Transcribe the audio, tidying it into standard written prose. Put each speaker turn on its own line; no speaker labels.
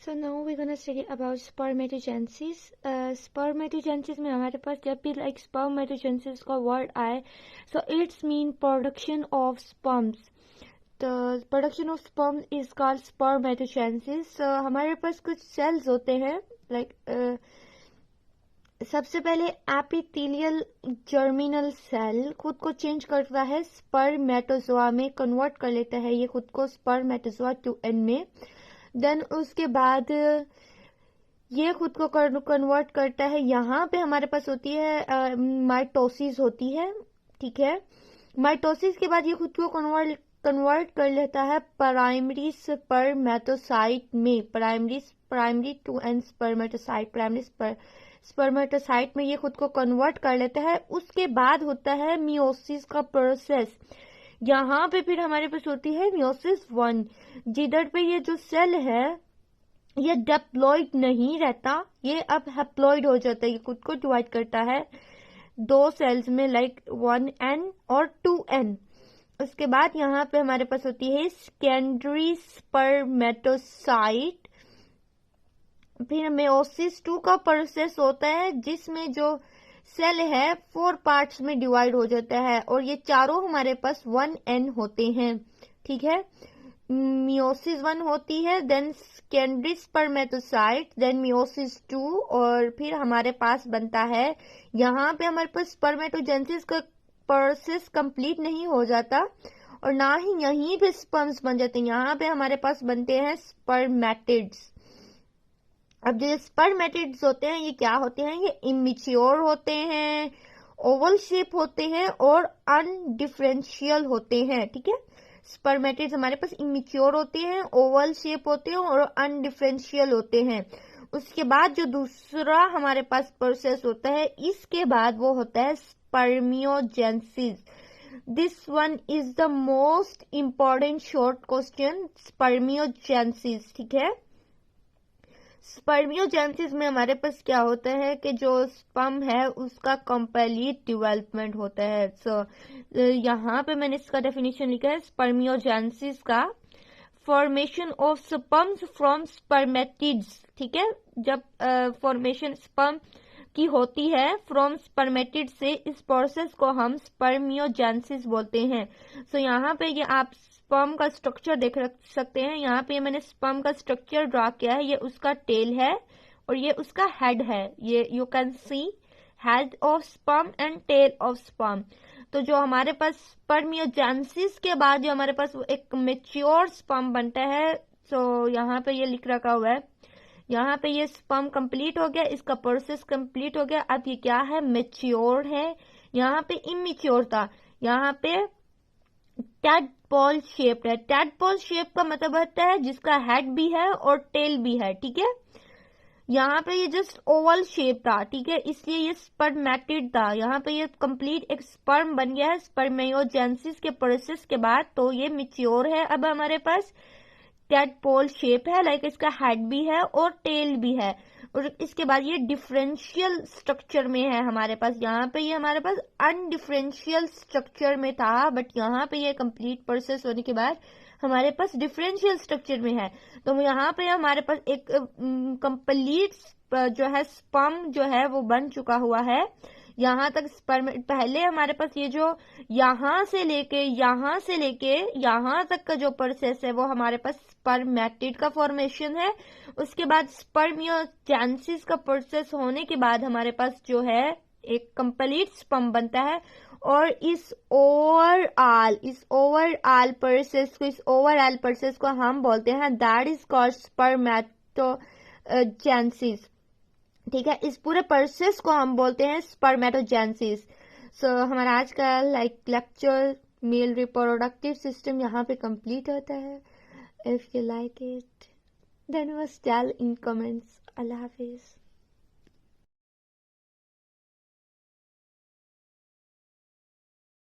So now we're gonna study about spermatogenesis. Spermatogenesis में हमारे पास जब भी like spermatogenesis का word आए, so it's mean production of sperms. The production of sperm is called spermatogenesis. So हमारे पास कुछ cells होते हैं like सबसे पहले एपिथेलियल जर्मिनल सेल खुद को चेंज करता है, स्पर्मेटोजोआ में कन्वर्ट कर लेता है ये खुद को स्पर्मेटोजोआ 2n में. देन उसके बाद ये खुद को कन्वर्ट करता है. यहाँ पे हमारे पास होती है माइटोसिस होती है, ठीक है. माइटोसिस के बाद ये खुद को कन्वर्ट कर लेता है प्राइमरी स्पर्मेटोसाइट में. Primary 2n spermatocyte, primary spermatocyte में ये खुद को कन्वर्ट कर लेता है. उसके बाद होता है मियोसिस का प्रोसेस. यहाँ पे फिर हमारे पास होती है मियोसिस 1, जिधर पे ये जो सेल है ये डिप्लॉइड नहीं रहता, ये अब हैप्लॉइड हो जाता है. ये खुद को डिवाइड करता है दो सेल्स में लाइक 1n और 2n. उसके बाद यहाँ पे हमारे पास होती है सेकेंडरी स्पर्मेटोसाइट. फिर मेयोसिस 2 का प्रोसेस होता है जिसमें जो सेल है 4 पार्ट्स में डिवाइड हो जाता है और ये चारों हमारे पास 1n होते हैं, ठीक है. मियोसिस 1 होती है, then secondary spermatocyte, then meiosis 2, और फिर हमारे पास बनता है यहाँ पे हमारे पास स्पर्मेटोजेनेसिस का प्रोसेस कंप्लीट नहीं हो जाता और ना ही यहीं पे स्पर्म्स बन जाते हैं. यहाँ पे हमारे पास बनते हैं स्पर्मेटिड्स. अब जो स्पर्मेटिड्स होते हैं ये क्या होते हैं, ये इमेच्योर होते हैं, ओवल शेप होते हैं और अनडिफरेंशियल होते हैं, ठीक है. स्पर्मेटिड्स हमारे पास इमेच्योर होते हैं, ओवल शेप होते हैं और अनडिफरेंशियल होते हैं. उसके बाद जो दूसरा हमारे पास प्रोसेस होता है इसके बाद वो होता है spermiogenesis. This one is the most important short question, spermiogenesis, ठीक है. स्पर्मियोजेनेसिस में हमारे पास क्या होता है कि जो स्पर्म है उसका कंप्लीट डेवलपमेंट होता है. सो यहाँ पे मैंने इसका डेफिनेशन लिखा है स्पर्मियोजेनेसिस का, formation of sperms from spermatids, ठीक है. जब फॉर्मेशन स्पर्म की होती है फ्रॉम स्पर्मेटिड से, इस प्रोसेस को हम स्पर्मियोजेनेसिस बोलते हैं. सो यहाँ पे ये आप स्पर्म का स्ट्रक्चर देख सकते हैं. यहाँ पे मैंने स्पर्म का स्ट्रक्चर ड्रा किया है. ये उसका टेल है और ये उसका हेड है. ये you can see head of sperm and tail of sperm. तो जो हमारे पास स्पर्मियोजेनेसिस के बाद जो हमारे पास एक मेच्योर स्पर्म बनता है, सो यहाँ पे ये लिख रखा हुआ है. यहाँ पे ये स्पर्म कंप्लीट हो गया, इसका प्रोसेस कंप्लीट हो गया. अब ये क्या है, मेच्योर है. यहाँ पे इमेच्योर था. यहाँ पे टैडपोल शेप है. टैडपोल शेप का मतलब होता है जिसका हेड भी है और टेल भी है, ठीक है. यहाँ पे ये जस्ट ओवल शेप था, ठीक है, इसलिए ये स्पर्मेटिड था. यहाँ पे ये कंप्लीट एक स्पर्म बन गया है स्पर्मियोजेनेसिस के प्रोसेस के बाद. तो ये मेच्योर है. अब हमारे पास टैडपोल शेप है, लाइक इसका हेड भी है और टेल भी है. और इसके बाद ये डिफरेंशियल स्ट्रक्चर में है हमारे पास. यहाँ पे ये हमारे पास अनडिफरेंशियल स्ट्रक्चर में था, बट यहाँ पे ये कंप्लीट प्रोसेस होने के बाद हमारे पास डिफरेंशियल स्ट्रक्चर में है. तो यहाँ पे हमारे पास एक कंप्लीट जो है स्पर्म जो है वो बन चुका हुआ है. यहाँ तक स्पर्म, पहले हमारे पास ये जो यहाँ से लेके यहाँ तक का जो प्रोसेस है वो हमारे पास स्पर्मेटिड का फॉर्मेशन है. उसके बाद स्पर्मियोजेनेसिस का प्रोसेस होने के बाद हमारे पास जो है एक कंप्लीट स्पर्म बनता है. और इस ओवरऑल प्रोसेस को हम बोलते हैं दैट इज कॉल्ड स्पर्मेटोजेनेसिस, ठीक है. इस पूरे प्रोसेस को हम बोलते हैं स्पर्मेटोजेनेसिस. सो हमारा आज का लेक्चर मेल रिप्रोडक्टिव सिस्टम यहाँ पे कंप्लीट होता है. If you like it then बस टेल इन कमेंट्स. अल्लाह हाफिज.